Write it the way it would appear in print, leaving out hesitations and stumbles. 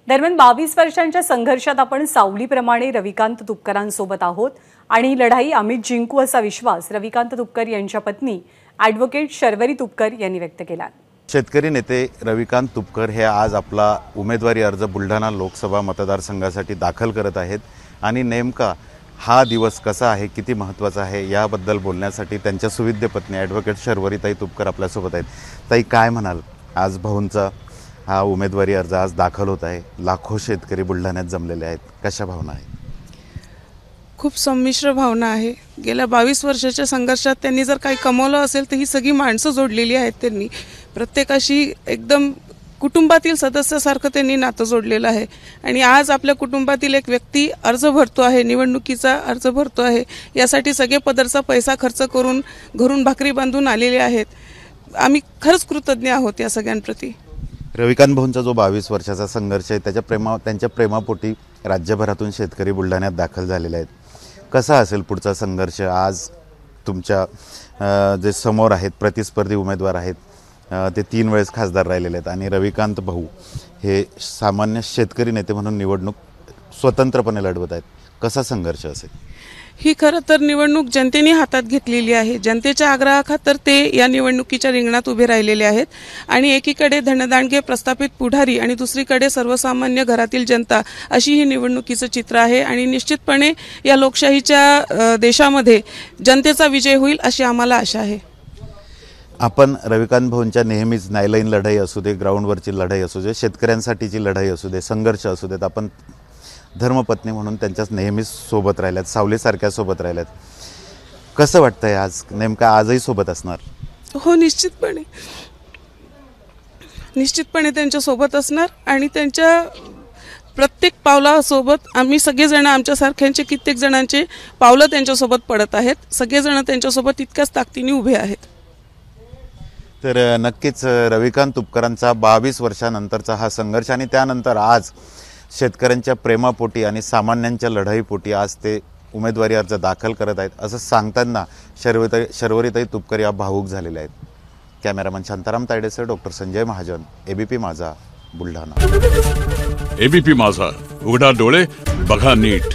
दरम्यान 22 वर्षांच्या संघर्षात आपण सावलीप्रमाणे रविकांत तुपकरांसोबत आहोत आणि ही लढाई आम्ही जिंकू असा विश्वास रविकांत तुपकर यांच्या पत्नी ॲडव्होकेट शर्वरी तुपकर यांनी व्यक्त केला। शेतकरी नेते रविकांत तुपकर हे आज आपला उमेदवारी अर्ज बुलढाणा लोकसभा मतदारसंघासाठी दाखल करत आहेत आणि नेमका हा दिवस कसा आहे, किती महत्त्वाचा आहे याबद्दल बोलण्यासाठी त्यांच्या सुविद्य पत्नी ॲडव्होकेट शर्वरीताई तुपकर आपल्यासोबत आहेत। ताई, काय म्हणाल? आज भाऊंचा हा उमेदवारी अर्ज आज दाखल होत आहे, लाखो शेतकरी बुलढाण्यात जमलेले आहेत, कशा भावना आहे? खूप संमिश्र भावना आहे। गेल्या 22 वर्षाच्या संघर्षात त्यांनी जर काही कमवलं असेल तर ही सगळी माणसं जोडलेली आहेत। त्यांनी प्रत्येकाशी एकदम कुटुंबातील सदस्यासारखं त्यांनी नातं जोडलेलं आहे आणि आज आपल्या कुटुंबातील एक व्यक्ती अर्ज भरतो आहे, निवडणुकीचा अर्ज भरतो आहे, यासाठी सगळे पदरचा पैसा खर्च करून घरून भाकरी बांधून आलेले आहेत। आम्ही खरंच कृतज्ञ आहोत या सगळ्यांप्रती। रविकांत भाऊंचा जो 22 वर्षाचा संघर्ष आहे त्यांच्या प्रेमापोटी राज्यभरातून शेतकरी बुलढाण्यात दाखल झालेले आहेत। कसा असेल पुढचा संघर्ष? आज तुमच्या जे समोर आहेत प्रतिस्पर्धी उमेदवार आहेत ते 3 वेळेस खासदार राहिलेले आहेत आणि रविकांत भाऊ हे सामान्य शेतकरी नेते म्हणून निवडणूक स्वतंत्रपणे लढवत आहेत। कसा संघर्ष असेल? ही खरं तर निवडणूक जनतेने हातात घेतलेली आहे। जनतेच्या आग्रहाखातर ते या निवडणुकीच्या रिंगणात उभे राहिलेले आहेत आणि एकीकडे धनदांडगे प्रस्थापित पुढारी आणि दुसरीकडे सर्वसामान्य घरातील जनता, अशी ही निवडणुकीचं चित्र आहे आणि निश्चितपणे या लोकशाहीच्या देशामध्ये जनतेचा विजय होईल अशी आम्हाला आशा आहे। आपण रविकांत भाऊंच्या नेहमीच नाईलाईन लढाई असू दे, ग्राउंडवरची लढाई असू दे, शेतकऱ्यांसाठीची लढाई असू दे, संघर्ष असू देत, आपण धर्मपत्नी म्हणून त्यांच्याच नेहमीच सोबत राहिल्यात, सावलीसारख्या सोबत राहिल्यात। कसं वाटतंय आज नेमका आजही सोबत असणार? हो, निश्चितपणे त्यांच्या सोबत असणार आणि त्यांच्या प्रत्येक पावलासोबत आम्ही सगळेजण, आमच्यासारख्यांचे कित्येक जणांचे पावलं त्यांच्यासोबत पडत आहेत। सगळेजण त्यांच्यासोबत तितक्याच ताकदीने उभे आहेत। तर नक्कीच रविकांत तुपकरांचा 22 वर्षानंतरचा हा संघर्ष आणि त्यानंतर आज शेतकऱ्यांच्या प्रेमापोटी आणि सामान्यांच्या लढाईपोटी आज ते उमेदवारी अर्ज दाखल करत आहेत असं सांगताना शर्वरीताई तुपकर या भावूक झालेल्या आहेत। कॅमेरामन शांताराम तायडेसह doctor Sanjay Mahajan, ABP Majha, Buldhana. ABP माझा, उघडा डोळे बघा नीट।